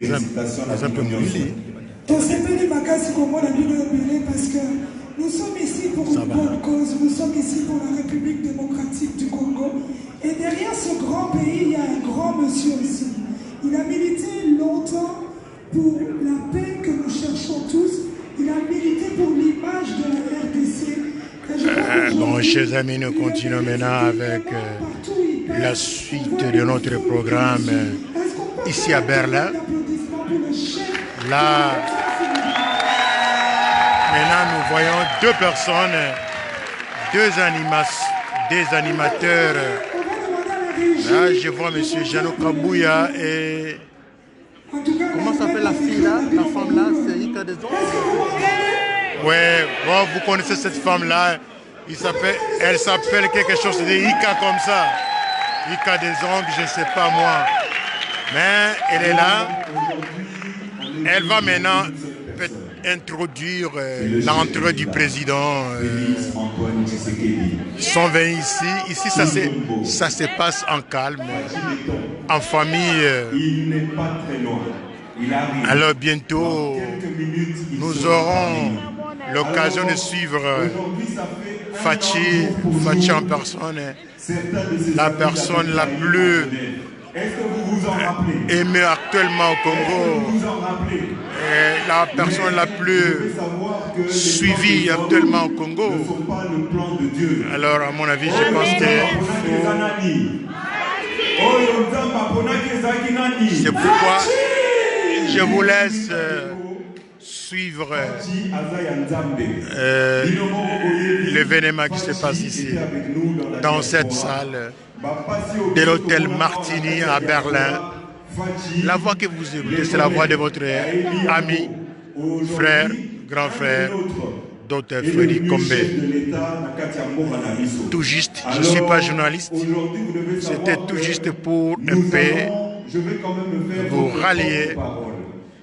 un peu brûlé. Parce que nous sommes ici pour une bonne cause, nous sommes ici pour la République démocratique du Congo. Et derrière ce grand pays, il y a un grand monsieur aussi. Il a milité longtemps pour la paix que nous cherchons tous. Il a milité pour l'image de la RDC. Bon, chers amis, nous continuons maintenant avec la suite de notre programme ici à Berlin. Là, maintenant, nous voyons deux personnes, des animateurs. Là, je vois M. Jano Kabouya et... Comment s'appelle la fille là? La femme là, c'est Ika des Ongles. Ouais, bon, vous connaissez cette femme-là. Elle s'appelle quelque chose de Ika comme ça. Ika des Ongles, je ne sais pas moi. Mais elle est là. Elle va maintenant introduire l'entrée du président. Ils sont venus ici. Ici, ça se passe en calme, en famille. Alors bientôt, nous aurons l'occasion de suivre Fachi en personne, la personne la plus aimée actuellement au Congo, et la personne la plus suivie actuellement au Congo. Alors à mon avis, je pense que c'est pourquoi je vous laisse suivre l'événement qui se passe ici, dans cette salle de l'hôtel Martini à Berlin. La voix que vous écoutez, c'est la voix de votre ami, frère, grand frère, Dr Freddy Combé. Tout juste, je ne suis pas journaliste, c'était tout juste pour un peu vous rallier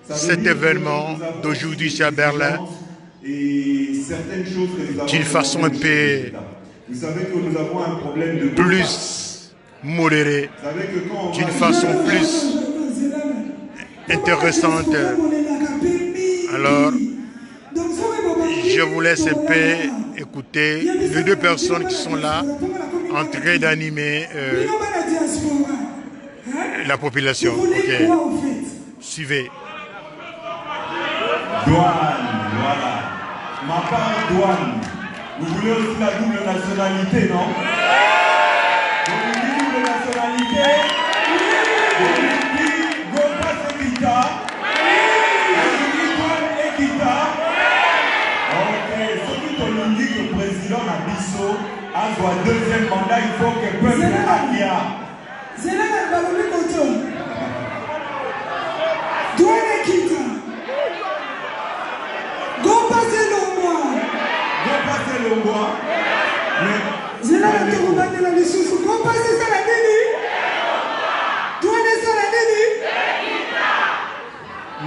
cet événement d'aujourd'hui ici à Berlin d'une façon un peu plus modérée, d'une façon plus intéressante. Alors, je vous laisse un peu écouter les deux personnes qui sont là en train d'animer la population. Ok, suivez. Douane, voilà. Ma part douane. Vous voulez aussi la double nationalité, non? Donc vous dites double nationalité? Vous dites Gopa Sekita? Vous dites douane et Kita? Ok, ce qui te nous dit que le président Nabiso a son deuxième mandat, il faut que le peuple aille. Zélana Balobi Koto. Douane et Kita. Go passer le mois. Go passer le mois. Zélana Torobane la Lissoussou. Go passer ça la nini. Douane ça la nini.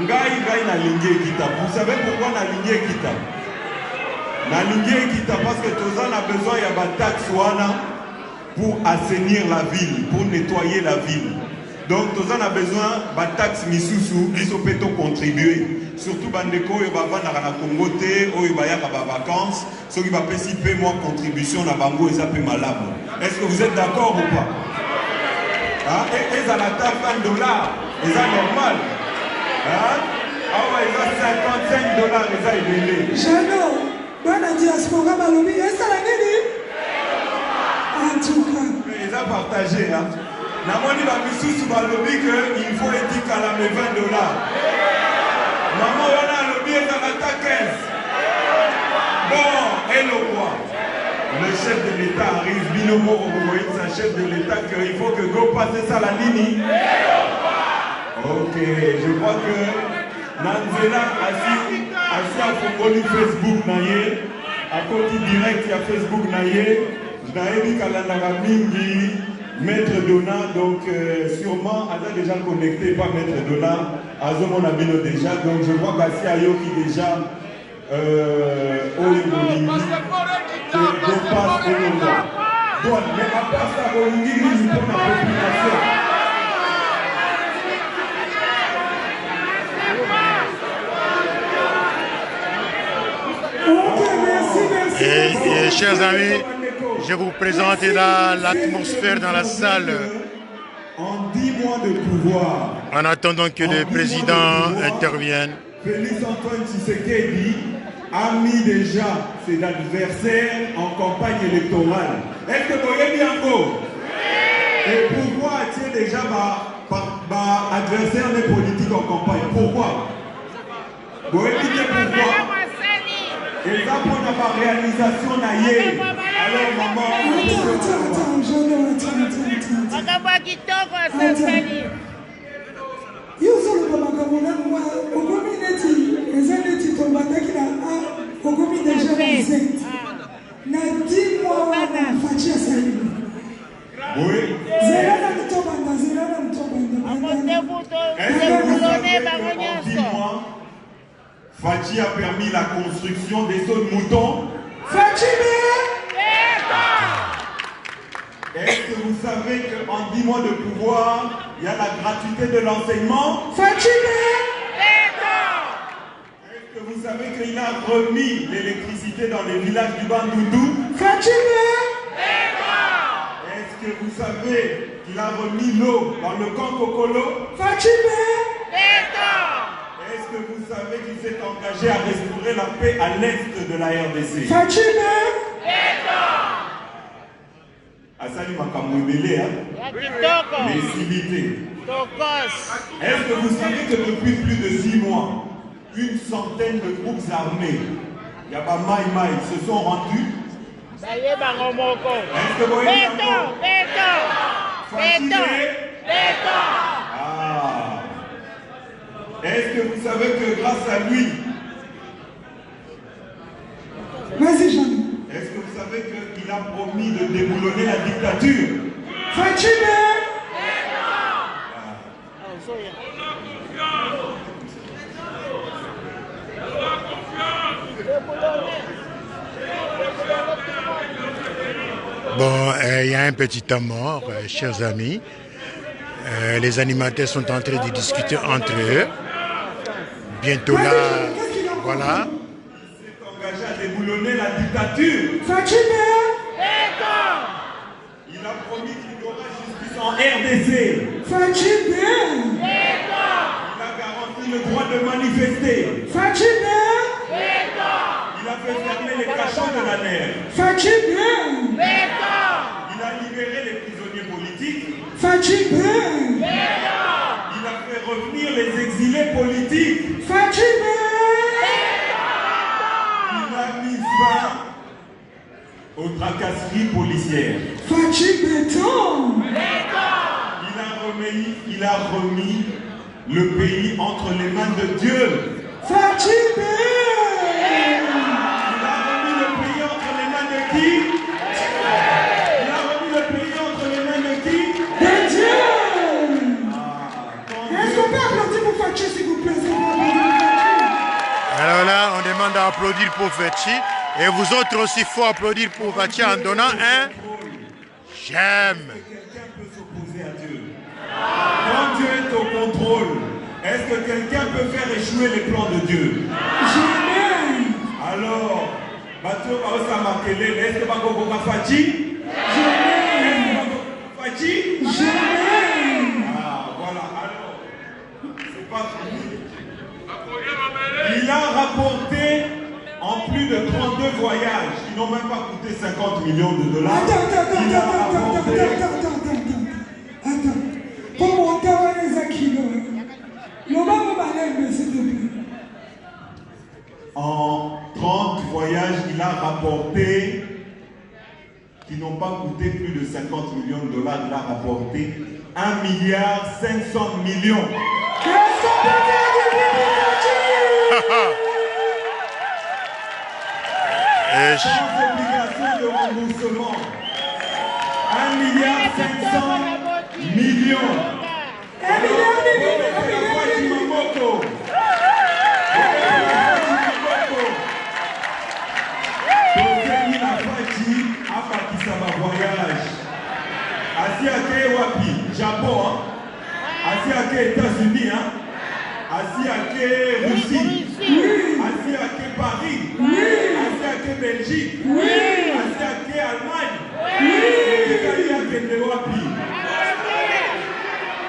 Ngai na lingue kita. Vous savez pourquoi na lingue kita? Na lingue kita parce que Tozan a besoin de la taxe pour assainir la ville, pour nettoyer la ville. Donc Tozan a besoin de la taxe misusu qui peut contribuer. Surtout bandeko yo bavanda na Congo te oyo bayaka ba vacances ceux qui va payer moins contribution na bango eza pe malamu. Est-ce que vous êtes d'accord ou pas? Hein? Et ça la taxe $20, eza normal. Hein? Ah ouais, eza $55 eza ebele. Jano, bana diaspora balobi eza la nini? En tout cas, mais eza partagé hein. Na moni ba misusu balobi que il faut étika la $20. Maman, on a le bien dans la 15. Bon, et le roi. Le chef de l'État arrive, Binomo Moïse, un chef de l'État, qu'il faut que go passer ça la Nini. Ok, je crois que Nanzela assis à Fongoli Facebook naïe, à côté direct, il y a Facebook naïe, je n'ai dit qu'à la mingi. Maître Dona, donc sûrement, elle a déjà connecté, pas Maître Dona, Azomon Abino déjà, donc je vois qu'Assi Ayo qui déjà, Olimoni, je passe au nom. Donc, mais à part ça, Olimoni, il faut la population. Et chers amis, je vous présente l'atmosphère dans la salle. En 10 mois de pouvoir, En attendant que le président intervienne. Félix Antoine Tshisekedi a mis déjà ses adversaires en campagne électorale. Est-ce que vous voyez bien beau? Et pourquoi a-t-il déjà adversaire des politiques en campagne? Pourquoi? Vous voyez pourquoi? Et ça pour la réalisation naïe. Alors maman, Fachi a permis la construction des sauts de moutons. Est-ce que vous savez qu'en 10 mois de pouvoir, il y a la gratuité de l'enseignement? Est-ce que vous savez qu'il a remis l'électricité dans les villages du Bandundu? Est-ce que vous savez qu'il a remis l'eau dans le camp Kokolo? Est-ce que vous savez qu'il s'est engagé à restaurer la paix à l'est de la RDC? Asali Makamouébélé, les. Est-ce que vous savez que depuis plus de 6 mois, une centaine de groupes armés, Yaba Maï se sont rendus? Est-ce que vous voyez Est-ce que vous savez que grâce à lui, est-ce que vous savez qu'il a promis de déboulonner la dictature? Bon, il y a un petit temps mort, chers amis. Les animateurs sont en train de discuter entre eux. Bientôt là, voilà. Il s'est engagé à déboulonner la dictature. Il a promis qu'il y aura justice en RDC. Il a garanti le droit de manifester. Il a fait fermer les cachots de la nerf. Il a libéré les prisonniers politiques. Il a fait revenir les exilés politiques. Il a mis fin aux tracasseries policières. Il a remis le pays entre les mains de Dieu. Il a remis le pays entre les mains de qui? Il a remis le pays entre les mains de qui? De Dieu. Est-ce qu'on peut applaudir pour Fachi, s'il vous plaît? Alors là, on demande à applaudir pour Fachi. Et vous autres aussi, il faut applaudir pour Fachi en donnant un j'aime. Quelqu'un peut s'opposer à Dieu. Quand Dieu est au contrôle, est-ce que quelqu'un peut faire échouer les plans de Dieu? Jamais. Alors, Bateau Baosamakele, est-ce que Bakoko Fachi? Jamais. Fachi? Jamais. Ah, voilà, alors, c'est pas fini. Il a rapporté en plus de 32 voyages qui n'ont même pas coûté 50 millions de dollars. Attends. Pour monter à les Akilos. En 30 voyages, il a rapporté, qui n'ont pas coûté plus de 50 millions de dollars, il a rapporté 1,5 milliard. Sans obligation de remboursement. 1,5 milliard. Voyage. Asi ake wapi? Japon, asi ake États-Unis, asi ake Russie, asi ake Paris, asi ake que Belgique. Oui. Asi que Allemagne. Oui. Tikali akende wapi.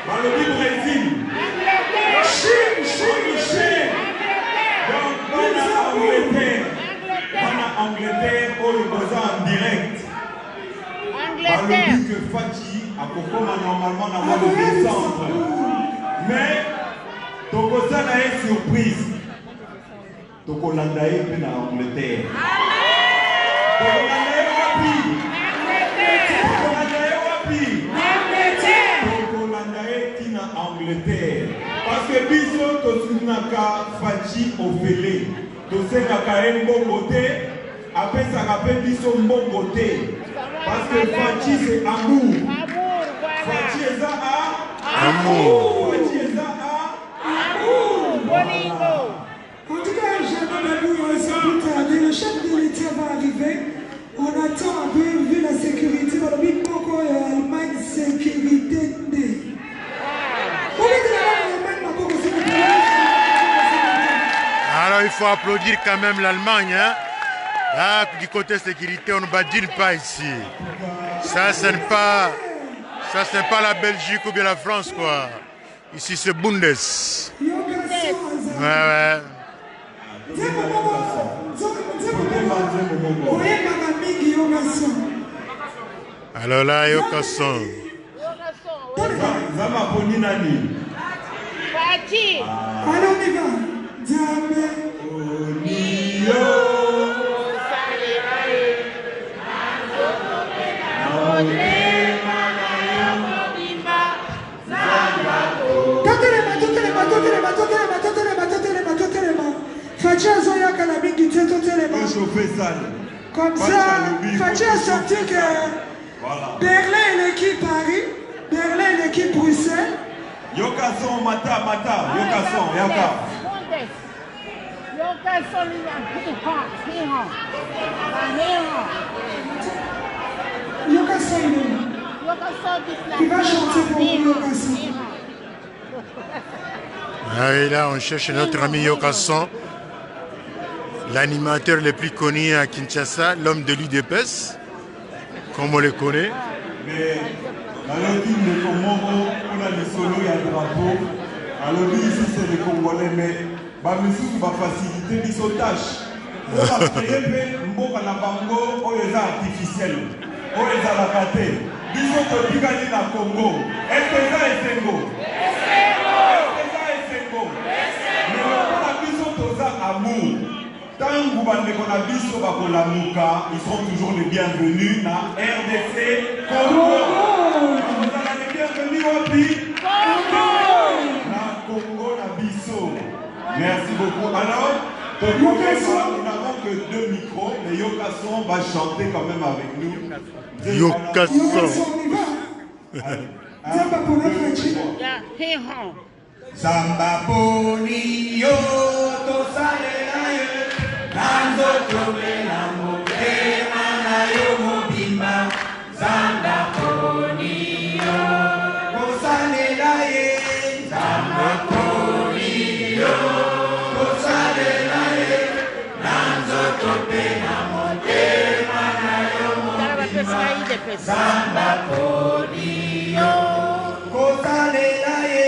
Balobi Brésil. Chine. Donc, Bana Angleterre, au Boza en direct. Balobi que Fati a kokoma normalement dans le mois de décembre. Mais, Tokosa n'a une surprise. Tokolanda est en Angleterre. Tokolanda est en Angleterre. Parce que biso tosunaka Fati Ofele. Tosenaka mbongote. Après ça rappelle biso mbongote. Parce que Fati c'est amour. Fati est à amour. Fati est à amour. En tout cas, j'aimerais sans plus tarder. Le chef de l'État va arriver. On attend un peu, vu la sécurité. On a mis beaucoup d'Allemagne sécurité. Alors il faut applaudir quand même l'Allemagne. Hein? Là, du côté sécurité, on ne badine pas ici. Ça, ce n'est pas la Belgique ou bien la France, quoi. Ici, c'est Bundes. Ouais. Alors là, Yokason. Allez, on y va. Comme ça, Fati a sorti que Berlin est l'équipe Paris, Berlin est l'équipe Bruxelles. Yokason, Mata, Yokason, Yaka. Yokason, il va chanter pour nous, Yokason. Ah, et là, on cherche notre ami Yokason, l'animateur le plus connu à Kinshasa, l'homme de l'UDPS, comme on le connaît. Mais, alors, on a le solo et le drapeau. Alors, ici, c'est les Congolais, mais Bamisou va faciliter les tâches. On va créer un bango, on est artificiel. On est à la pâté. Biso Topigani na Congo. Est-ce que ça est Sengo? Mais on a biso toza amour. Tant que vous avez biso bakolamuka, ils seront toujours les bienvenus dans RDC Congo. Vous avez les bienvenus au pays na Congo na biso. Merci beaucoup. Alors, nous n'avons que 2 micros, mais Yokason va chanter quand même avec nous. Yokason. Zamba poni yo to salela ye nanzo tobela motema na yo mobimba zamba poni yo to salela ye zamba poni yo to salela ye nanzo tobela motema na yo mobimba zamba poni yo to salela ye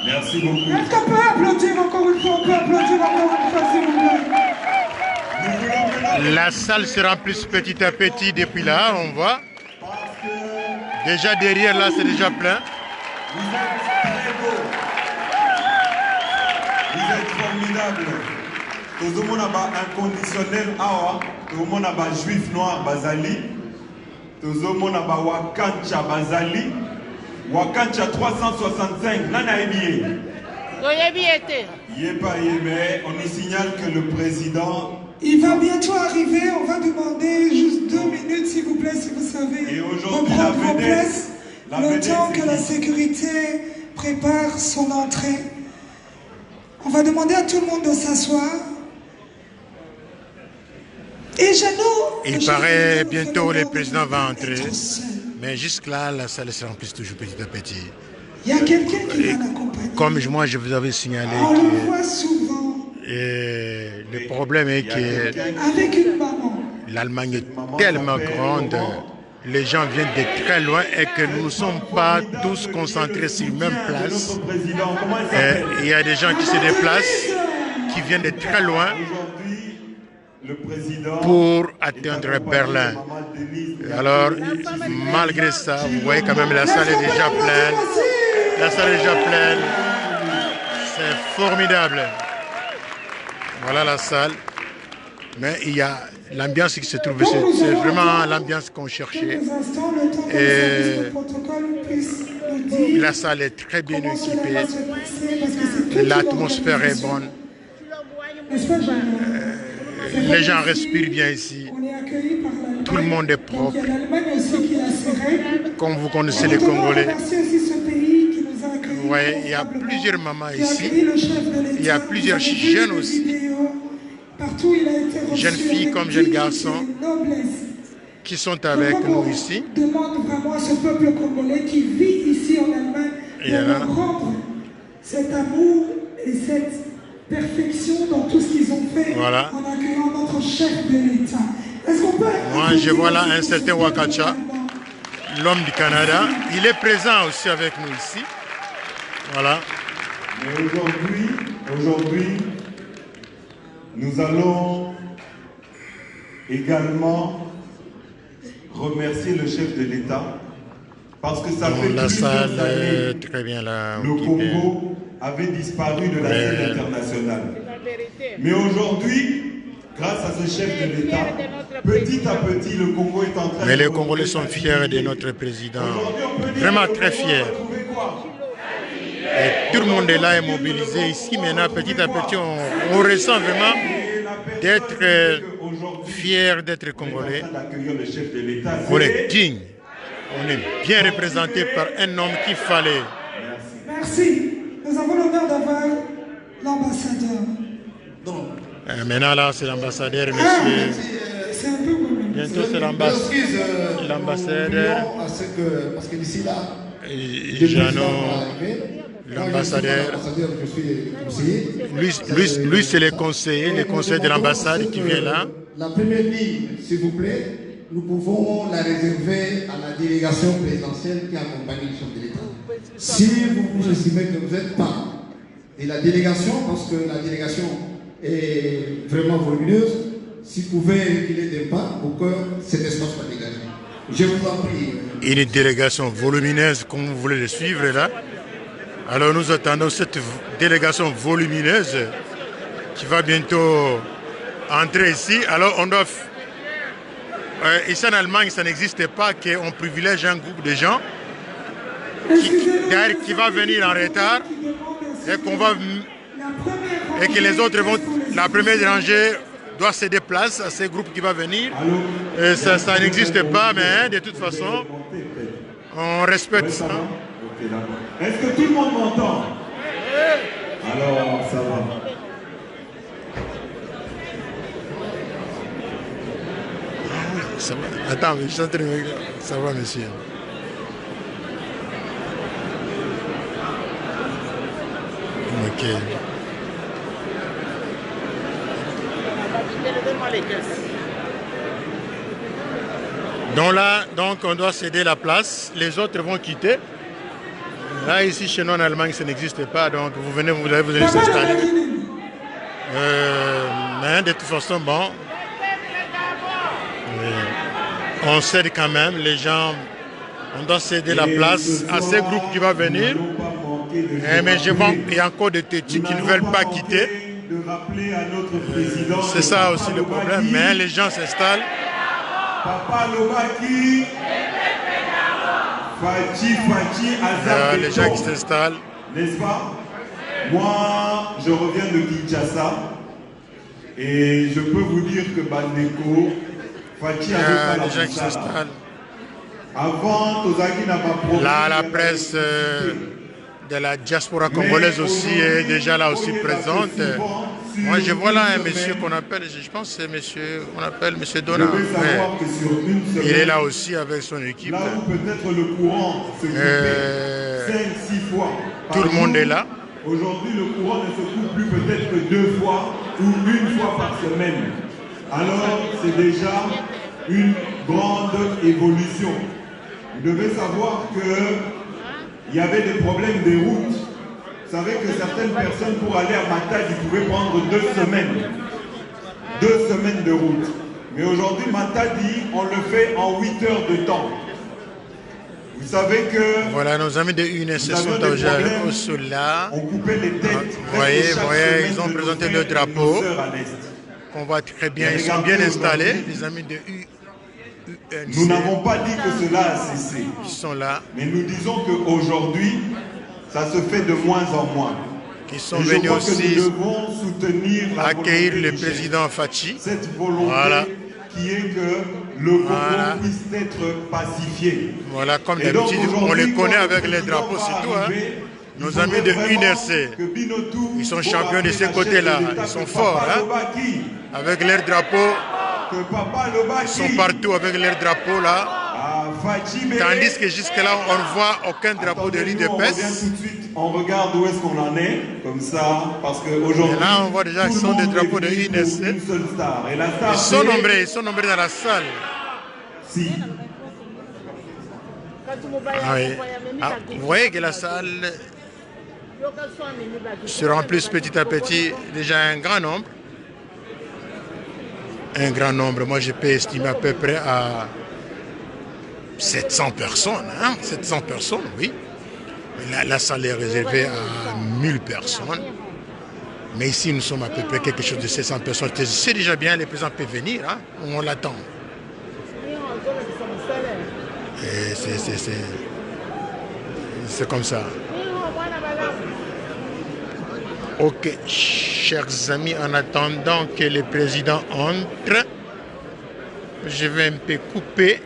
Merci beaucoup. Est-ce qu'on peut applaudir encore une fois? On peut applaudir encore une fois, s'il vous plaît. La salle se remplit petit à petit depuis là, on voit. Déjà derrière là, c'est déjà plein. Vous êtes très beaux. Vous êtes formidables. Tout le monde a inconditionnel awa. Tout le monde a juif noir bazali. Tout le monde a wakancha bazali. Wakancha 365. Nana Ebiye. Mais on y signale que le président... Il va bientôt arriver, on va demander juste 2 minutes s'il vous plaît, si vous savez reprendre vos places, le temps que la sécurité prépare son entrée. On va demander à tout le monde de s'asseoir. Et Jeannot... Il paraît bientôt le président va entrer, mais jusque-là, la salle se remplit toujours petit à petit. Il y a quelqu'un qui va l'accompagner. Comme moi, je vous avais signalé. On le voit souvent. Et le problème est que avec une maman. L'Allemagne est tellement grande, les gens viennent de très loin et que nous ne sommes pas tous concentrés sur une même place. Et il y a des gens qui se déplacent, qui viennent de très loin pour atteindre Berlin. Alors, malgré ça, vous voyez quand même la salle est déjà pleine. La salle est déjà pleine. C'est formidable. Voilà la salle. Mais il y a l'ambiance qui se trouve ici. C'est vraiment l'ambiance qu'on cherchait. Et la salle est très bien équipée. L'atmosphère est bonne. Les gens respirent bien ici. Tout le monde est propre. Comme vous connaissez les Congolais. Oui, il y a plusieurs mamans ici. Il y a plusieurs jeunes aussi. Jeunes filles comme jeunes garçons qui sont avec nous ici. Demande vraiment à ce peuple congolais qui vit ici en Allemagne de comprendre cet amour et cette perfection dans tout ce qu'ils ont fait en accueillant notre chef de l'État. Est-ce qu'on peut... Moi, je vois là un certain Wakacha, l'homme du Canada. Il est présent aussi avec nous ici. Voilà. Mais aujourd'hui, nous allons également remercier le chef de l'État parce que ça fait plusieurs années très bien là, le Congo avait disparu de la scène internationale. Mais aujourd'hui, grâce à ce chef de l'État, petit à petit, le Congo est en train Mais les Congolais sont fiers de notre président. Vraiment très fiers. Et tout le monde est là et mobilisé ici. Maintenant, petit à petit, on ressent vraiment d'être fier d'être Congolais. On est digne. On est bien représenté par un homme qu'il fallait. Merci. Nous avons l'honneur d'avoir l'ambassadeur. Maintenant, là, c'est l'ambassadeur, monsieur. C'est un peu comme... Bientôt, c'est l'ambassadeur. Parce que d'ici là, Jeannot, l'ambassadeur. Lui c'est le conseiller de l'ambassade qui vient là. La première ligne, s'il vous plaît, nous pouvons la réserver à la délégation présidentielle qui accompagne le chef de l'État. Si vous estimez que vous n'êtes pas de la délégation, parce que la délégation est vraiment volumineuse, si vous pouvez reculer des pas pour que cet espace soit dégagé. Je vous en prie. Une délégation volumineuse, comme vous voulez le suivre là. Alors nous attendons cette délégation volumineuse qui va bientôt entrer ici. Alors on doit... ici en Allemagne, ça n'existe pas qu'on privilège un groupe de gens qui va venir en retard et que les autres vont... La première rangée doit se déplacer à ces groupes qui vont venir. Et ça n'existe pas, mais de toute façon, on respecte ça. Est-ce que tout le monde m'entend? Alors, ça va. Ça va. Attends, je suis en train de... Ça va, monsieur. Ok. Donc là, on doit céder la place. Les autres vont quitter. Là, ici, chez nous en Allemagne, ça n'existe pas. Donc, vous allez vous s'installer. Mais de toute façon, bon, On cède quand même, les gens, on doit céder la place à ces groupes qui vont venir. Mais je vois qu'il y a encore des têtus qui ne veulent pas quitter. C'est ça aussi le problème, mais les gens s'installent. Les gens qui s'installent. N'est-ce pas? Moi, je reviens de Kinshasa et je peux vous dire que Bandeko, Fachi a les gens qui s'installent. Avant, Tozaki n'a pas promis. Là, la presse de la diaspora congolaise aussi est déjà là aussi présente. Moi, je vois là un monsieur qu'on appelle, je pense que c'est monsieur, on appelle monsieur Dona. Il est là aussi avec son équipe. Là où peut-être le courant se coupait 5-6 fois. Tout le monde est là. Aujourd'hui, le courant ne se coupe plus peut-être que 2 fois ou 1 fois par semaine. Alors, c'est déjà une grande évolution. Vous devez savoir qu'il y avait des problèmes des routes. Vous savez que certaines personnes, pour aller à Matadi, pouvaient prendre 2 semaines. 2 semaines de route. Mais aujourd'hui, Matadi, on le fait en 8 heures de temps. Vous savez que... Voilà, nos amis de UNES sont au sol là. On coupait les têtes. Vous voyez, ils ont présenté le drapeau. On voit très bien, ils sont bien installés, les amis de UNC. Nous n'avons pas dit que cela a cessé. Ils sont là. Mais nous disons qu'aujourd'hui, ça se fait de moins en moins. Ils sont venus aussi nous devons soutenir accueillir le président Fachi. Cette volonté qui est que le Congo puisse être pacifié. Voilà, comme d'habitude, on les connaît avec les drapeaux, c'est tout. Hein. Nos amis de UNRC, ils sont champions de ces côtés-là, ils sont forts. Hein. Avec leurs drapeaux, ils sont partout avec leurs drapeaux là. Tandis que jusque-là, on ne voit aucun drapeau de l'UDPS. On regarde où est-ce qu'on en est, comme ça, parce qu'aujourd'hui, là, on voit déjà qu'ils sont des drapeaux de l'UNRC. Ils sont nombreux dans la salle. Si. Oui. Vous voyez que la salle se remplit petit à petit, déjà un grand nombre. Un grand nombre, moi je peux estimer à peu près à 700 personnes, hein? 700 personnes, oui. La salle est réservée à 1000 personnes. Mais ici, nous sommes à peu près quelque chose de 700 personnes. C'est déjà bien, les présidents peuvent venir, hein? On l'attend. C'est comme ça. Ok, chers amis, en attendant que le président entre, je vais un peu couper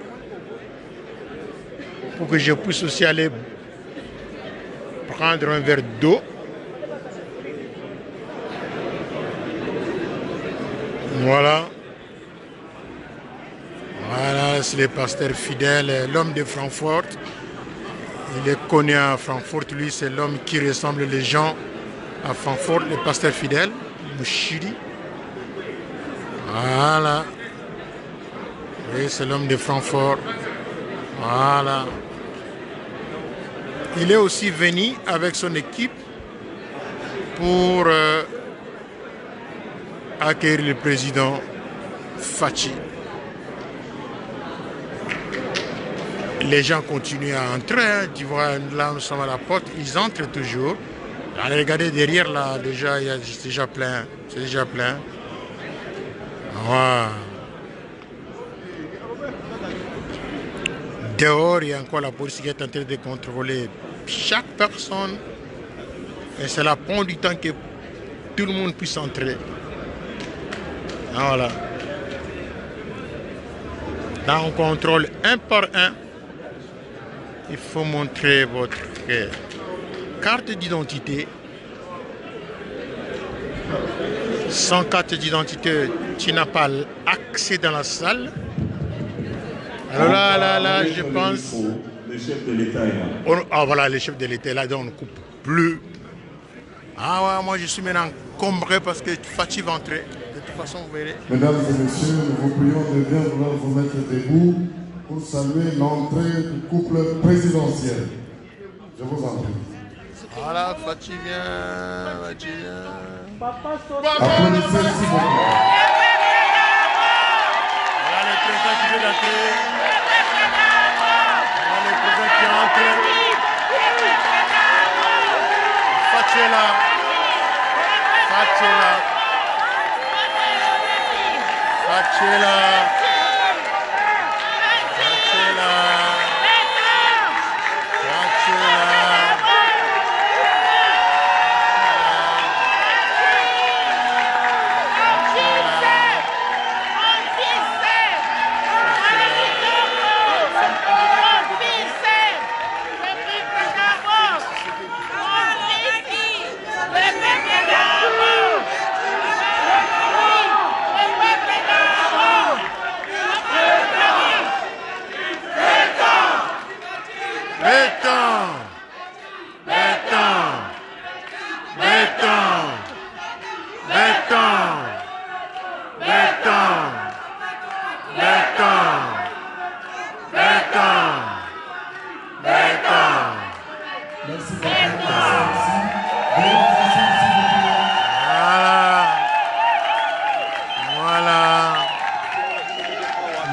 pour que je puisse aussi aller prendre un verre d'eau. Voilà. Voilà, c'est le pasteur fidèle, l'homme de Francfort. Il est connu à Francfort, lui, c'est l'homme qui ressemble les gens à Francfort, le pasteur fidèle, Mouchiri. Voilà. Oui, c'est l'homme de Francfort. Voilà. Il est aussi venu avec son équipe pour accueillir le président Fachi. Les gens continuent à entrer. Hein. Tu vois, là, nous sommes à la porte. Ils entrent toujours. Allez, regardez derrière, là, déjà, il y a déjà plein. C'est déjà plein. Voilà. Dehors, il y a encore la police qui est en train de contrôler chaque personne. Et cela prend du temps que tout le monde puisse entrer. Voilà. Là, on contrôle un par un. Il faut montrer votre carte d'identité. Sans carte d'identité, tu n'as pas accès dans la salle. Alors là, je pense... Le chef de l'État est là. Ah voilà, le chef de l'État est là, donc on ne coupe plus. Ah ouais, moi je suis maintenant encombré parce que Fachi va entrer. De toute façon, vous verrez. Mesdames et messieurs, nous vous prions de bien vouloir vous mettre debout pour saluer l'entrée du couple présidentiel. Je vous en prie. Voilà, Fachi vient, Fachi vient. Applaudissez s'il vous plaît. Voilà le président qui vient d'entrer. Voilà le président qui entre. Fatshela. Fatshela. Fatshela. Fatshela.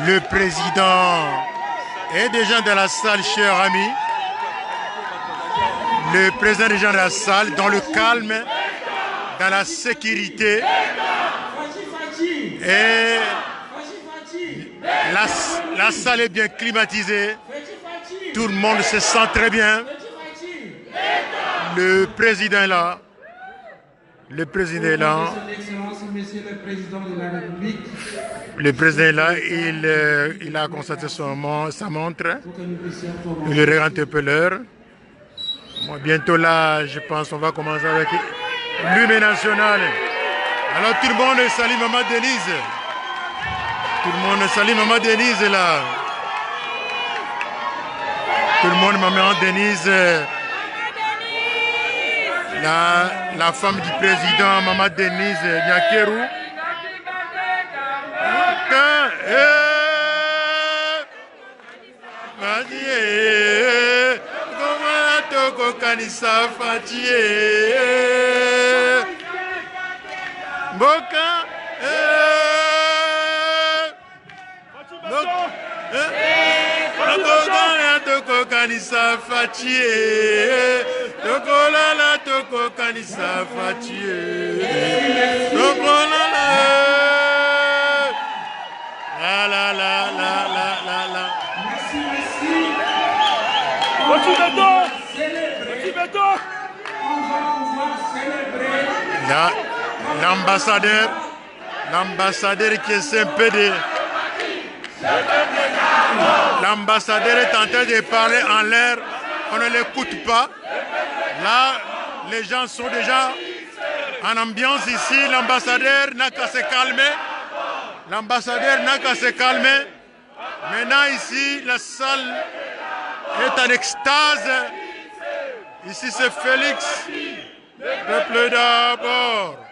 Le président est déjà dans la salle, chers amis. Le président est déjà dans la salle, dans le calme, dans la sécurité. Et la salle est bien climatisée. Tout le monde se sent très bien. Le président est là. Le président est là. Monsieur le Président de la République. Le président est là, il a constaté sa montre. Il regarde un peu l'heure. Bientôt là, je pense qu'on va commencer avec l'hymne national. Alors tout le monde salue Maman Denise. Tout le monde salue Maman Denise là. Tout le monde, Maman Denise. La femme du président, Maman Denise Nyakeru. L'ambassadeur qui est sympédé. L'ambassadeur est en train de parler en l'air, on ne l'écoute pas. Là, les gens sont déjà en ambiance ici. L'ambassadeur n'a qu'à se calmer. L'ambassadeur n'a qu'à se calmer. Maintenant ici, la salle est en extase. Ici c'est Félix. Peuple d'abord.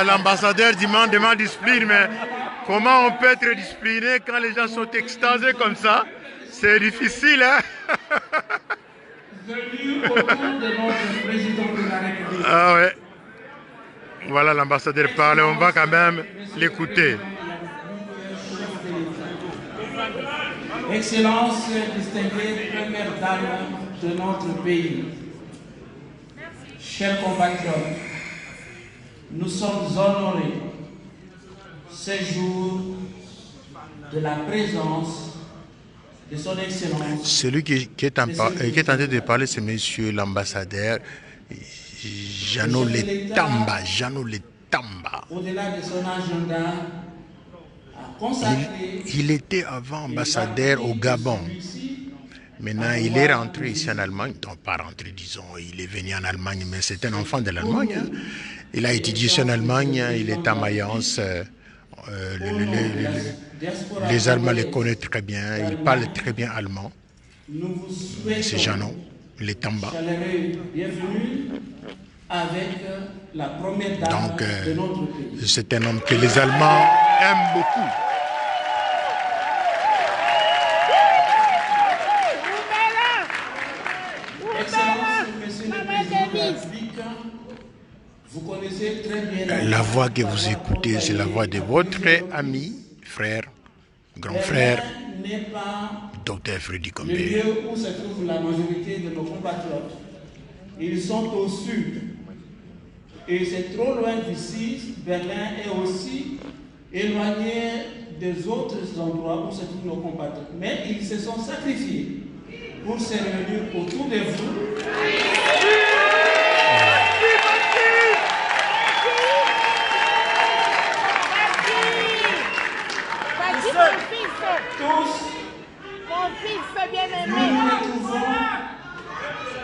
L'ambassadeur demande discipline, mais comment on peut être discipliné quand les gens sont extasés comme ça? C'est difficile, hein? Venu autour de notre président de la République. Ah ouais. Voilà, l'ambassadeur parle, on va quand même l'écouter. Excellence, distinguée première dame de notre pays, chers compatriotes, nous sommes honorés ce jour de la présence de son Excellence. Celui qui est en train de parler, c'est monsieur l'ambassadeur Jeannot Letamba. Au-delà de son agenda, il était avant ambassadeur au Gabon. Maintenant, il est rentré ici en Allemagne. Non, pas rentré, disons, il est venu en Allemagne, mais c'est un enfant de l'Allemagne. Hein. Il a étudié ici en Allemagne, il est à Mayence. Les Allemands le connaissent très bien, il parle très bien allemand. C'est Jeannot Letamba. avec la première dame de notre pays. C'est un homme que les Allemands aiment beaucoup. Excellence, Monsieur le Président de la République, vous connaissez très bien La voix que vous écoutez, c'est la voix de votre ami, frère, grand frère, n'est pas Dr Freddy le Combé. lieu où se trouve la majorité de nos compatriotes. Ils sont au sud. Et c'est trop loin d'ici. Berlin est aussi éloigné des autres endroits où se trouvent nos compatriotes. Mais ils se sont sacrifiés pour se réunir autour de vous. Tous, nous nous retrouvons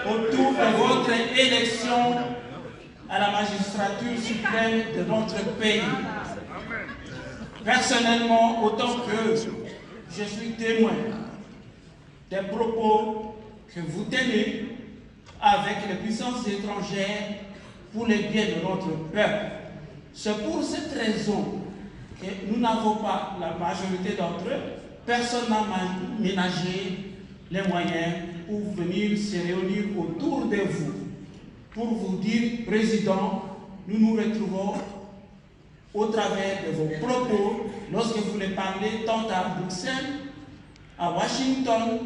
autour de votre élection à la magistrature suprême de notre pays. Personnellement, autant que je suis témoin des propos que vous tenez avec les puissances étrangères pour le bien de notre peuple. C'est pour cette raison que nous n'avons pas, la majorité d'entre eux, personne n'a ménagé les moyens pour venir se réunir autour de vous. Pour vous dire, Président, nous nous retrouvons au travers de vos propos lorsque vous les parlez tant à Bruxelles, à Washington,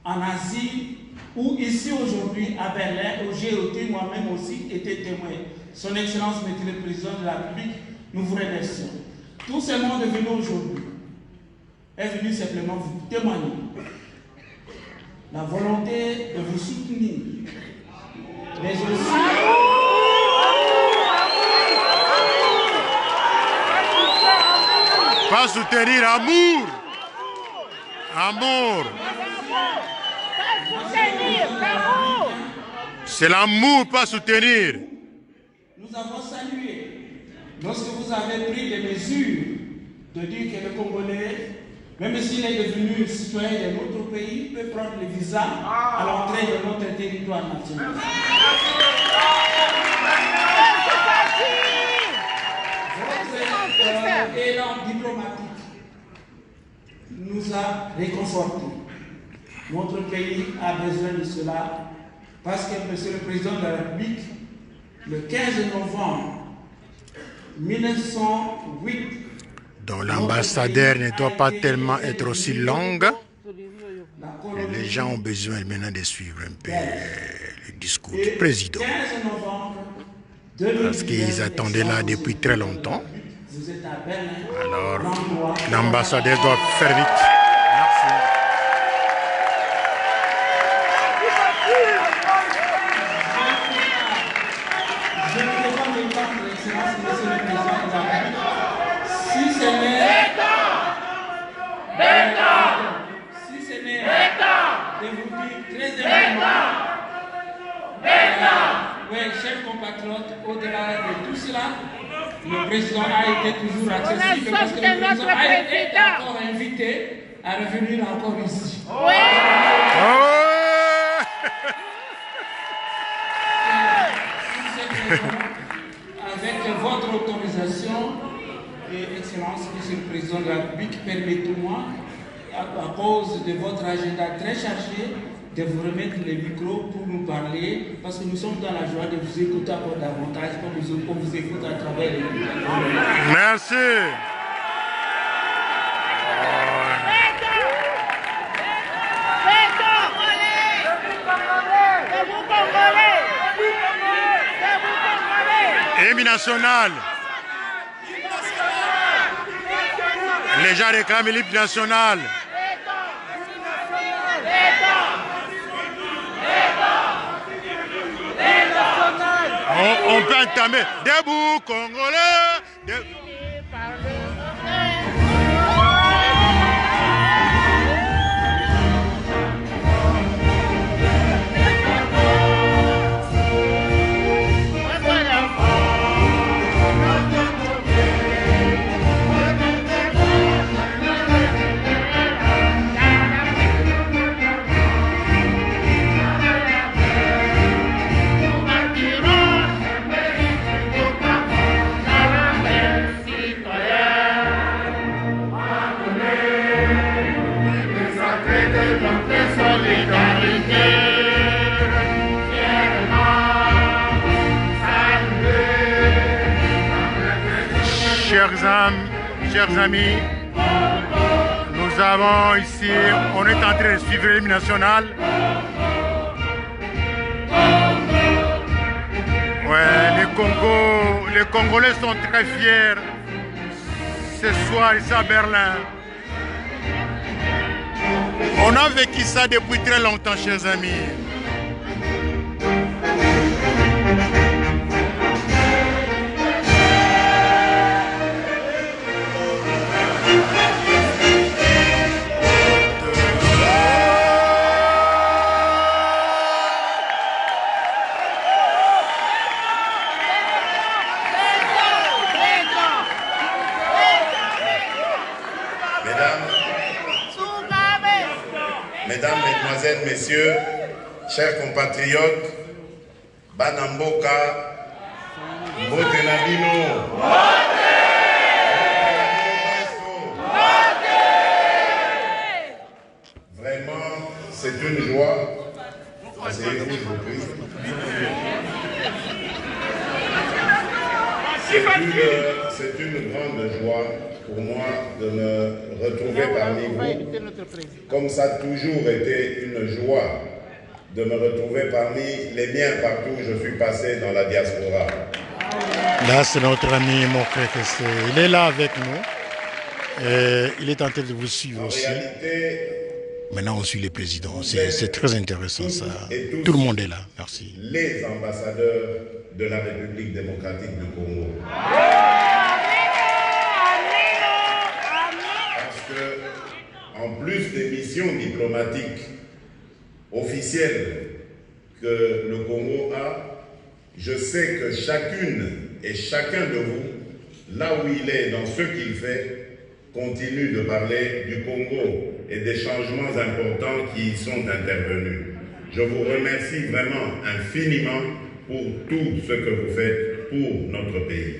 en Asie ou ici aujourd'hui à Berlin, où j'ai été moi-même aussi été témoin. Son Excellence, Monsieur le Président de la République, nous vous remercions. Tout ce monde est venu aujourd'hui, est venu simplement vous témoigner la volonté de vous soutenir, mais aussi Pas soutenir, amour. Amour. C'est l'amour, pas soutenir. nous avons salué lorsque vous avez pris des mesures de dire que le Congolais, même s'il est devenu citoyen de notre pays, peut prendre le visa à l'entrée de notre territoire national. Votre élan diplomatique nous a réconfortés. Notre pays a besoin de cela parce que, Monsieur le Président de la République, le 15 novembre 1908, Donc l'ambassadeur ne doit pas tellement être aussi longue. Les gens ont besoin maintenant de suivre un peu le discours du président. 15 novembre Parce qu'ils attendaient là depuis très longtemps. vous êtes à Berlin. Alors l'endroit l'ambassadeur doit faire vite. Merci. Je ne peux pas me prendre l'excellence, Monsieur le Président de la République. Si ce n'est si ce n'est de vous dire très humblement, oui, chers compatriotes, au-delà de tout cela, le président a été toujours accessible parce que le président a été encore invité à revenir encore ici. Oh! Avec votre autorisation et Excellence, Monsieur le Président de la République, permettez-moi, à cause de votre agenda très chargé, de vous remettre les micros pour nous parler, parce que nous sommes dans la joie de vous écouter encore davantage, comme on vous écoute à travers les micros. Merci. Hymne national. Les gens réclament l'hymne national. On peut entamer. Debout, Congolais. chers amis, nous avons ici, on est en train de suivre l'hymne national. Ouais, les Congolais sont très fiers ce soir ici à Berlin. On a vécu ça depuis très longtemps, chers amis. Mesdames, Mesdemoiselles, Messieurs, chers compatriotes, Banamboka, Botenabino, vraiment, c'est une joie. Asseyez-vous, je vous prie. C'est une grande joie pour moi de me retrouver parmi vous, comme ça a toujours été une joie de me retrouver parmi les miens partout où je suis passé dans la diaspora. Là, c'est notre ami Mokré Kessé. Il est là avec nous. Et il est en train de vous suivre aussi. Maintenant, on suit les présidents. C'est très intéressant ça. Tout le monde est là. Merci. Les ambassadeurs de la République démocratique du Congo. En plus des missions diplomatiques officielles que le Congo a, je sais que chacune et chacun de vous, là où il est, dans ce qu'il fait, continue de parler du Congo et des changements importants qui y sont intervenus. Je vous remercie vraiment infiniment pour tout ce que vous faites pour notre pays.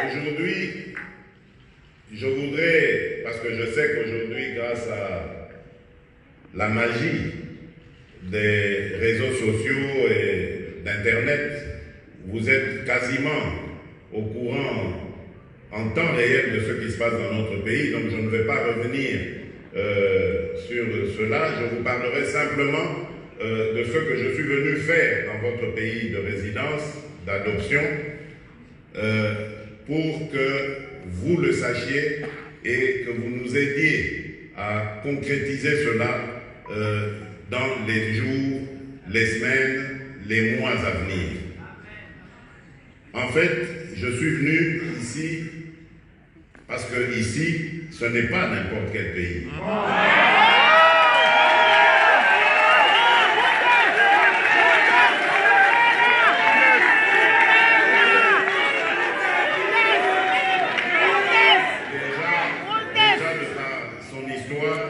Aujourd'hui, je voudrais, parce que je sais qu'aujourd'hui, grâce à la magie des réseaux sociaux et d'Internet, vous êtes quasiment au courant en temps réel de ce qui se passe dans notre pays, donc je ne vais pas revenir sur cela. Je vous parlerai simplement de ce que je suis venu faire dans votre pays de résidence, d'adoption, pour que vous le sachiez et que vous nous aidiez à concrétiser cela dans les jours, les semaines, les mois à venir. En fait, je suis venu ici parce que ici, ce n'est pas n'importe quel pays. Déjà de son histoire,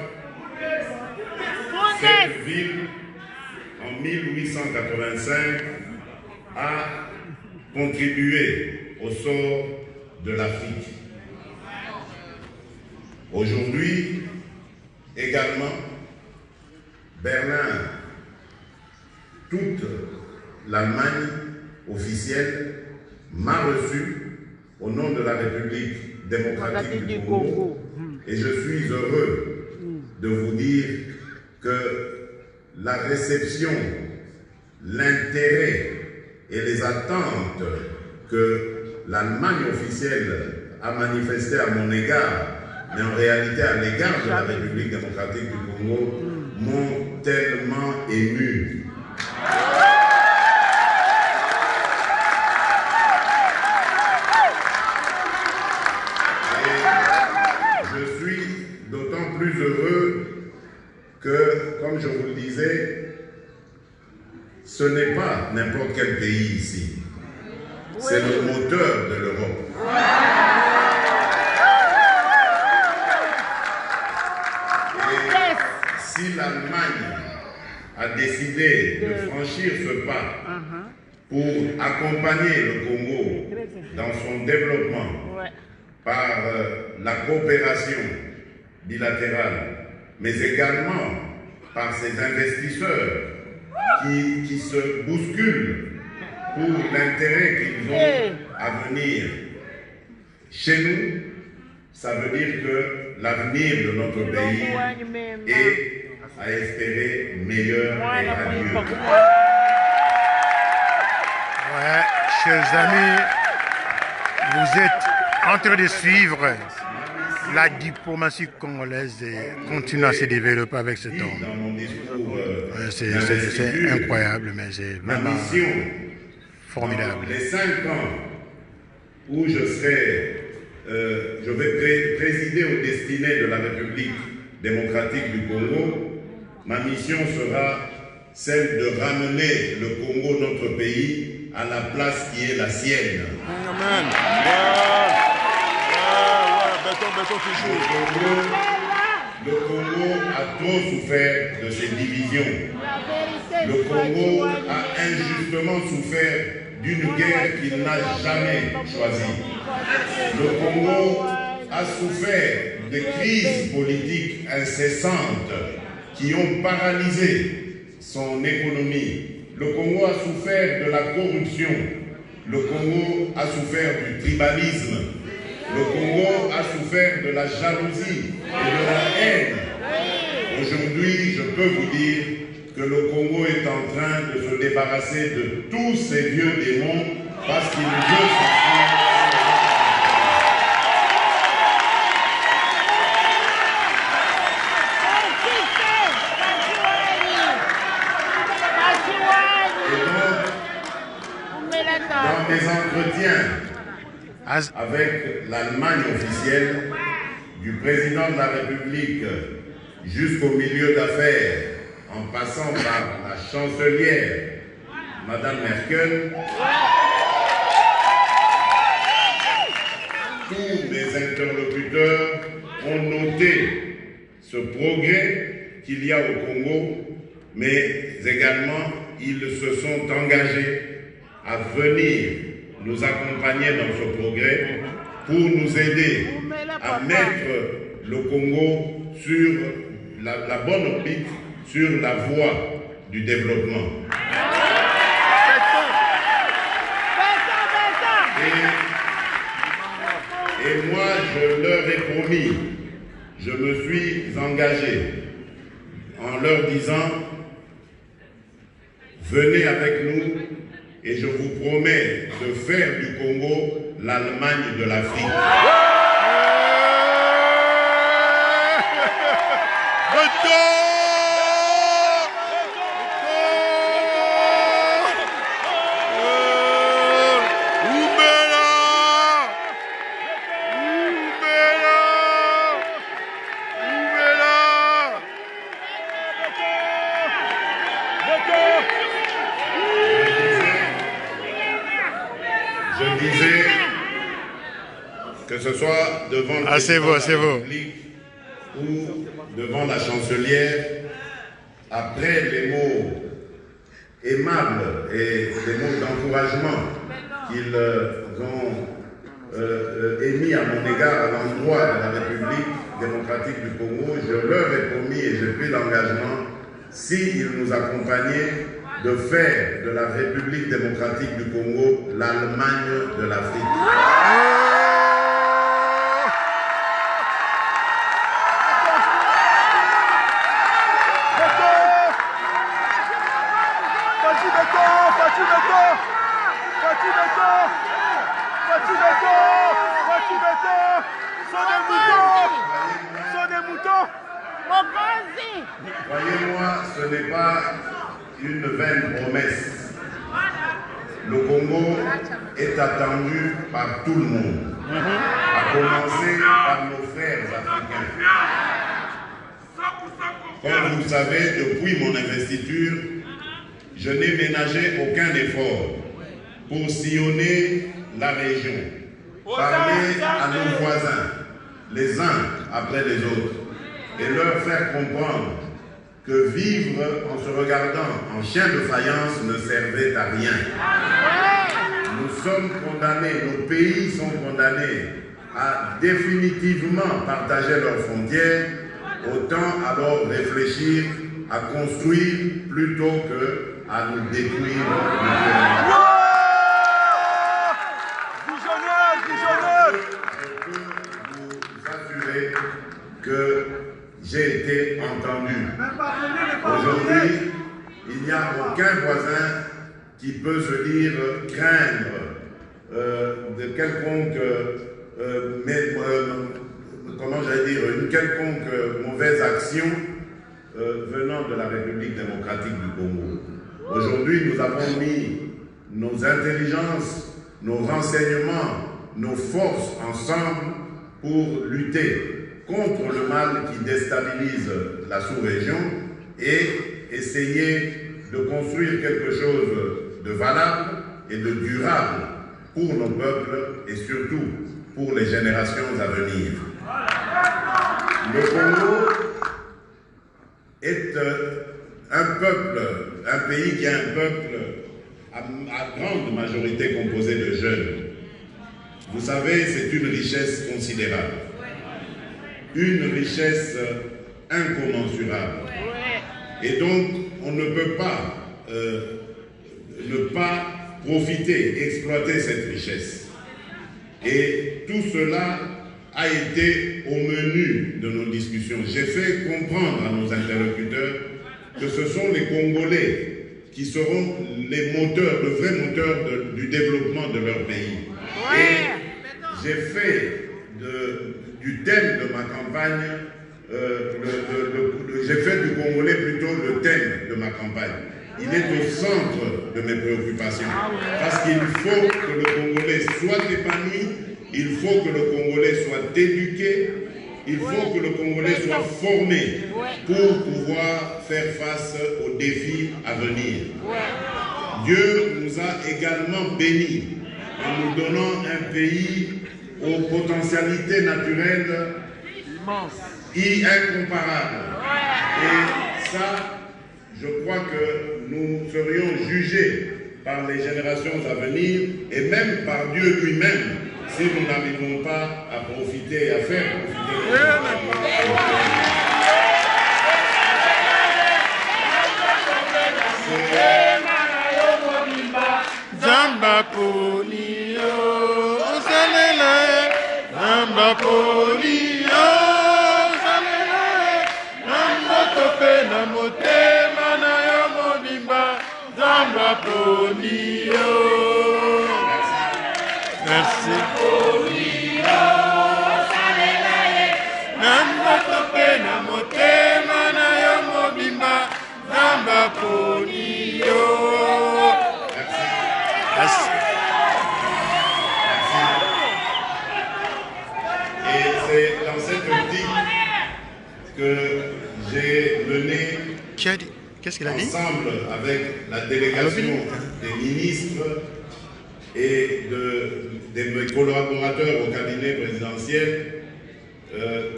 cette ville, en 1885, a contribué au sort de l'Afrique. Aujourd'hui, également, Berlin, toute l'Allemagne officielle m'a reçu au nom de la République démocratique du Congo. Et je suis heureux de vous dire que la réception, l'intérêt et les attentes que l'Allemagne officielle a manifestées à mon égard, mais en réalité à l'égard de la République démocratique du Congo, m'ont tellement ému. Et je suis d'autant plus heureux que, comme je vous le disais, ce n'est pas n'importe quel pays ici. C'est le moteur de l'Europe. Et si l'Allemagne a décidé de franchir ce pas pour accompagner le Congo dans son développement par la coopération bilatérale, mais également par ses investisseurs qui se bousculent pour l'intérêt qu'ils ont à venir. Chez nous, ça veut dire que l'avenir de notre pays est à espérer meilleur et à mieux. Ouais, chers amis, vous êtes en train de suivre la diplomatie congolaise et continue à se développer avec cet homme. C'est incroyable, mais c'est vraiment formidable. Dans les 5 ans où je vais présider aux destinées de la République démocratique du Congo, ma mission sera celle de ramener le Congo, notre pays, à la place qui est la sienne. Amen. Le Congo a trop souffert de ces divisions. Le Congo a injustement souffert d'une guerre qu'il n'a jamais choisie. Le Congo a souffert de crises politiques incessantes qui ont paralysé son économie. Le Congo a souffert de la corruption. Le Congo a souffert du tribalisme. Le Congo a souffert de la jalousie et de la haine. Aujourd'hui, je peux vous dire que le Congo est en train de se débarrasser de tous ces vieux démons parce qu'il veut s'offrir. Dans mes entretiens avec l'Allemagne officielle, du président de la République jusqu'au milieu d'affaires, en passant par la chancelière, Madame Merkel, tous mes interlocuteurs ont noté ce progrès qu'il y a au Congo, mais également ils se sont engagés à venir nous accompagner dans ce progrès pour nous aider à mettre le Congo sur la bonne orbite, sur la voie du développement. Et moi, je leur ai promis, je me suis engagé en leur disant, venez avec nous et je vous promets de faire du Congo l'Allemagne de l'Afrique. Je disais que ce soit devant le président de la République ou devant la chancelière, après les mots aimables et les mots d'encouragement qu'ils ont émis à mon égard à l'endroit de la République démocratique du Congo, je leur ai promis et j'ai pris l'engagement, s'ils nous accompagnaient, de faire de la République démocratique du Congo l'Allemagne de l'Afrique. Croyez-moi, ce n'est pas une vaine promesse. Le Congo est attendu par tout le monde, à commencer par nos frères africains. Comme vous le savez, depuis mon investiture, je n'ai ménagé aucun effort pour sillonner la région, parler à nos voisins, les uns après les autres, et leur faire comprendre que vivre en se regardant en chien de faïence ne servait à rien. Nous sommes condamnés, nos pays sont condamnés à définitivement partager leurs frontières, autant alors réfléchir à construire plutôt qu'à nous détruire. Je peux vous assurer que j'ai été entendu. Aujourd'hui, il n'y a aucun voisin qui peut se dire craindre de quelconque, comment j'allais dire, une quelconque mauvaise action venant de la République démocratique du Congo. Aujourd'hui, nous avons mis nos intelligences, nos renseignements, nos forces ensemble pour lutter contre le mal qui déstabilise la sous-région et essayer de construire quelque chose de valable et de durable pour nos peuples et surtout pour les générations à venir. Le Congo est un pays qui est un peuple à grande majorité composé de jeunes. Vous savez, c'est une richesse considérable, une richesse incommensurable. Et donc, on ne peut pas ne pas profiter, exploiter cette richesse. Et tout cela a été au menu de nos discussions. J'ai fait comprendre à nos interlocuteurs que ce sont les Congolais qui seront les moteurs, le vrai moteur du développement de leur pays. Et j'ai fait du thème de ma campagne, j'ai fait du Congolais plutôt le thème de ma campagne. Il est au centre de mes préoccupations. Parce qu'il faut que le Congolais soit épanoui, il faut que le Congolais soit éduqué, il faut que le Congolais soit formé pour pouvoir faire face aux défis à venir. Dieu nous a également bénis en nous donnant un pays aux potentialités naturelles incomparables. Et ça, je crois que nous serions jugés par les générations à venir et même par Dieu lui-même si nous n'arrivons pas à profiter et à faire profiter Zamba Polio, Zalele, Zamba Polio, Zalele, Zamba Tope na motema na yo mobimba, Zamba Polio. Merci. Polio, Zalele, Zamba Tope na motema na yo mobimba, Zamba Polio. Et c'est dans cette optique que j'ai mené ensemble avec la délégation des ministres et de mes collaborateurs au cabinet présidentiel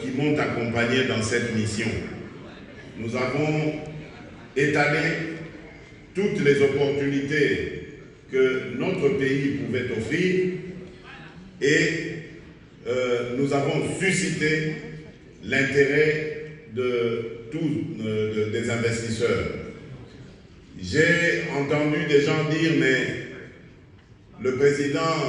qui m'ont accompagné dans cette mission. Nous avons étalé toutes les opportunités que notre pays pouvait offrir et nous avons suscité l'intérêt de tous des investisseurs. J'ai entendu des gens dire mais le président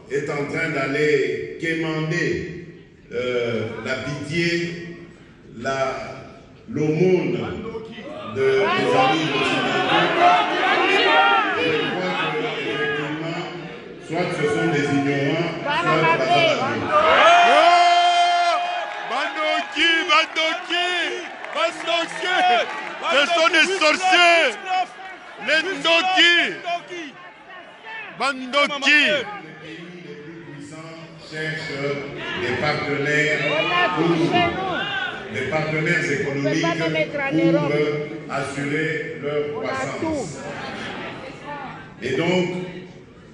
est en train d'aller quémander la pitié, l'aumône des amis occidentaux. Je crois qu'effectivement, soit ce sont des ignorants, soit des ce sont des sorciers. Les Ndoki. Bandoki. Les pays les plus puissants cherchent des partenaires économiques pour assurer leur croissance. Et donc,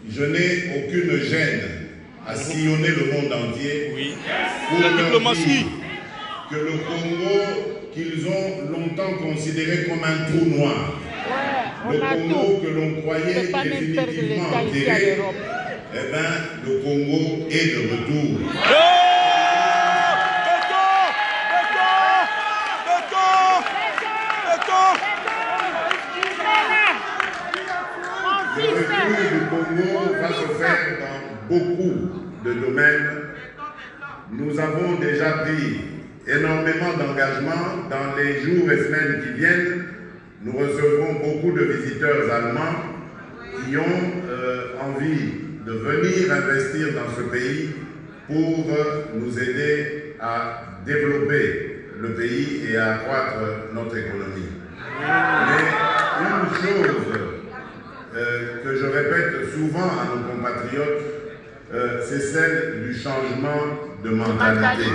je n'ai aucune gêne à sillonner le monde entier pour leur dire que le Congo, qu'ils ont longtemps considéré comme un trou noir, le Congo que l'on croyait définitivement enterré, eh bien, le Congo est de retour. Le retour du Congo va se faire dans beaucoup de domaines. Nous avons déjà pris énormément d'engagements. Dans les jours et semaines qui viennent, nous recevrons beaucoup de visiteurs allemands qui ont envie de venir investir dans ce pays pour nous aider à développer le pays et à accroître notre économie. Mais une chose que je répète souvent à nos compatriotes, c'est celle du changement de mentalité.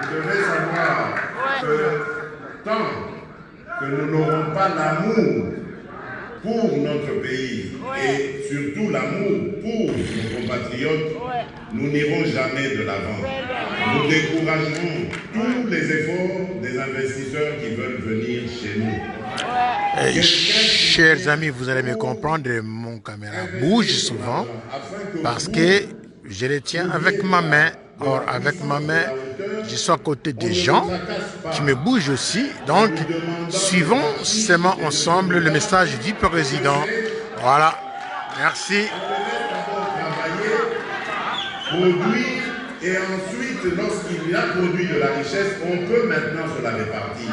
Vous devez savoir que tant que nous n'aurons pas l'amour pour notre pays et surtout l'amour pour nos compatriotes, nous n'irons jamais de l'avant. Nous découragerons tous les efforts des investisseurs qui veulent venir chez nous. Chers amis, vous allez me comprendre, mon caméra bouge souvent parce que je les tiens avec ma main. Or, avec ma main, je suis à côté des gens qui me bougent aussi. Donc, suivons seulement ensemble le message du président. Voilà. Merci. Produire et ensuite, lorsqu'il a produit de la richesse, on peut maintenant se la répartir.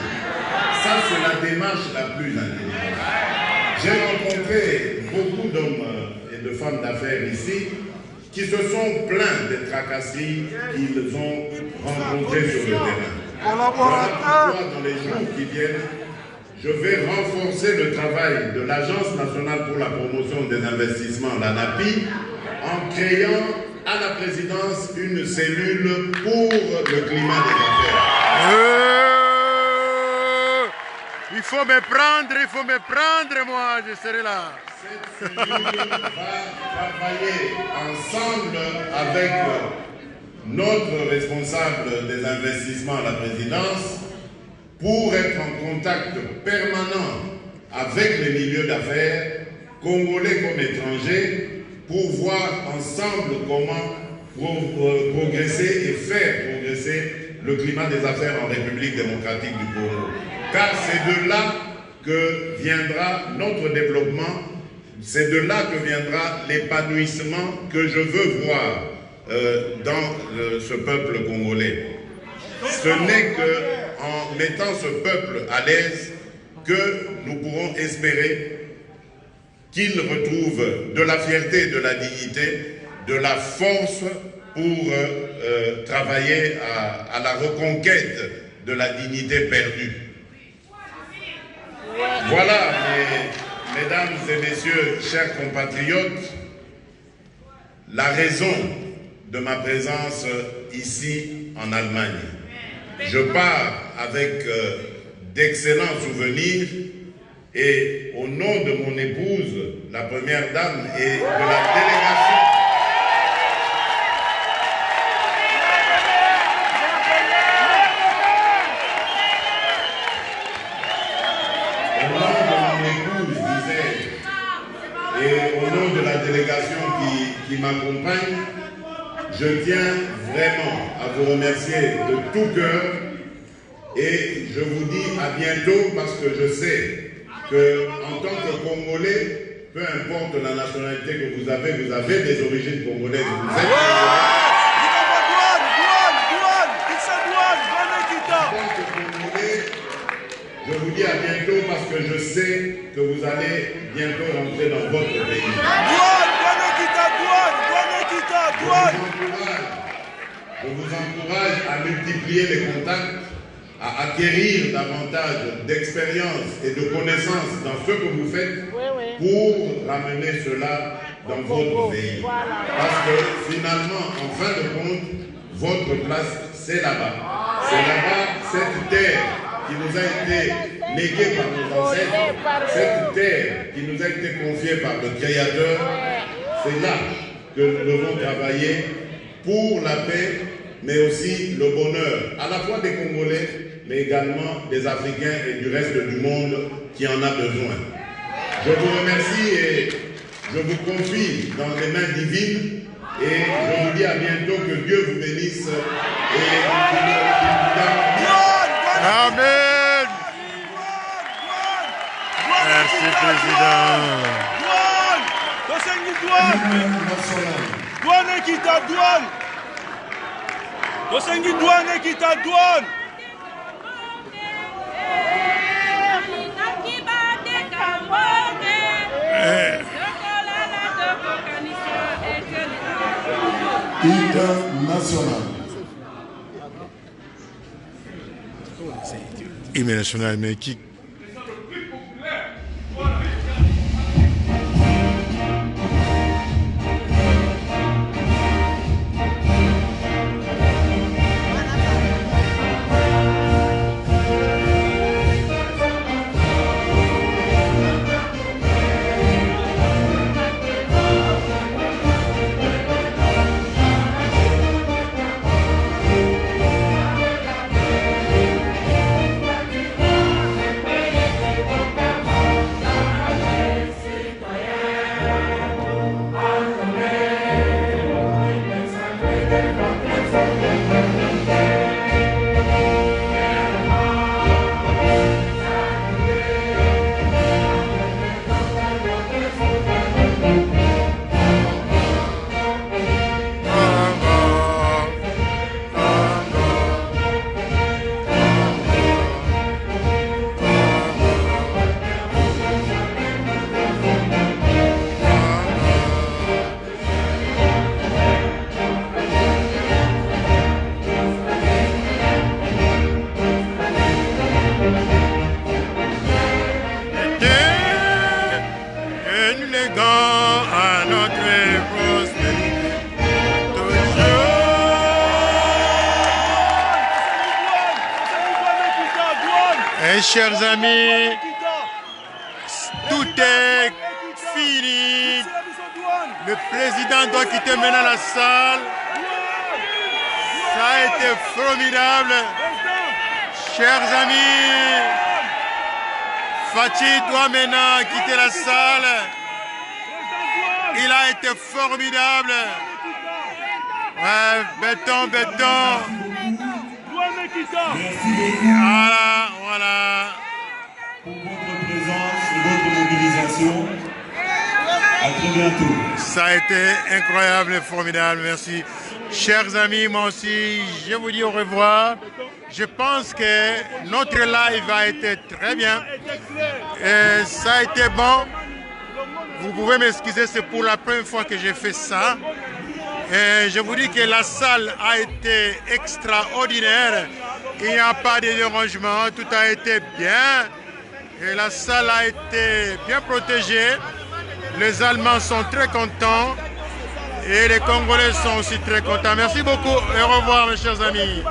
Ça, c'est la démarche la plus intelligente. J'ai rencontré beaucoup d'hommes et de femmes d'affaires ici qui se sont plaints des tracasseries qu'ils ont rencontrées sur le terrain. Voilà pourquoi, dans les jours qui viennent, je vais renforcer le travail de l'Agence nationale pour la promotion des investissements, l'ANAPI, en créant à la présidence une cellule pour le climat des affaires. Il faut me prendre, moi, je serai là. Cette cellule va travailler ensemble avec notre responsable des investissements à la présidence pour être en contact permanent avec les milieux d'affaires, congolais comme étrangers, pour voir ensemble comment progresser et faire progresser le climat des affaires en République démocratique du Congo. Car c'est de là que viendra notre développement, c'est de là que viendra l'épanouissement que je veux voir dans ce peuple congolais. Ce n'est qu'en mettant ce peuple à l'aise que nous pourrons espérer qu'il retrouve de la fierté, de la dignité, de la force pour travailler à la reconquête de la dignité perdue. Voilà, mesdames et messieurs, chers compatriotes, la raison de ma présence ici en Allemagne. Je pars avec d'excellents souvenirs et au nom de mon épouse, la première dame, et de la délégation et au nom de la délégation qui m'accompagne, je tiens vraiment à vous remercier de tout cœur et je vous dis à bientôt parce que je sais qu'en tant que Congolais, peu importe la nationalité que vous avez des origines congolaises. Vous êtes Congolais. Je vous dis à bientôt parce que je sais que vous allez bientôt rentrer dans votre pays. Je vous encourage à multiplier les contacts, à acquérir davantage d'expérience et de connaissances dans ce que vous faites pour ramener cela dans votre pays. Parce que finalement, en fin de compte, votre place, c'est là-bas. C'est là-bas, cette terre qui nous a été léguée par nos ancêtres, cette terre qui nous a été confiée par le Créateur, c'est là que nous devons travailler pour la paix, mais aussi le bonheur, à la fois des Congolais, mais également des Africains et du reste du monde qui en a besoin. Je vous remercie et je vous confie dans les mains divines et je vous dis à bientôt, que Dieu vous bénisse et qu'il vous garde. Amen. Merci Président. Douane équitable, douane. Tosengi douane équitable, douane. International. Hymne national, mais qui... Chers amis, tout est fini. Le président doit quitter maintenant la salle. Ça a été formidable. Chers amis, Fathi doit maintenant quitter la salle. Il a été formidable. Ouais, béton, béton. Voilà. Pour votre présence et votre mobilisation. À très bientôt. Ça a été incroyable et formidable, merci. Chers amis, moi aussi, je vous dis au revoir. Je pense que notre live a été très bien. Et ça a été bon. Vous pouvez m'excuser, c'est pour la première fois que j'ai fait ça. Et je vous dis que la salle a été extraordinaire. Il n'y a pas de dérangement, tout a été bien. Et la salle a été bien protégée. Les Allemands sont très contents. Et les Congolais sont aussi très contents. Merci beaucoup et au revoir mes chers amis.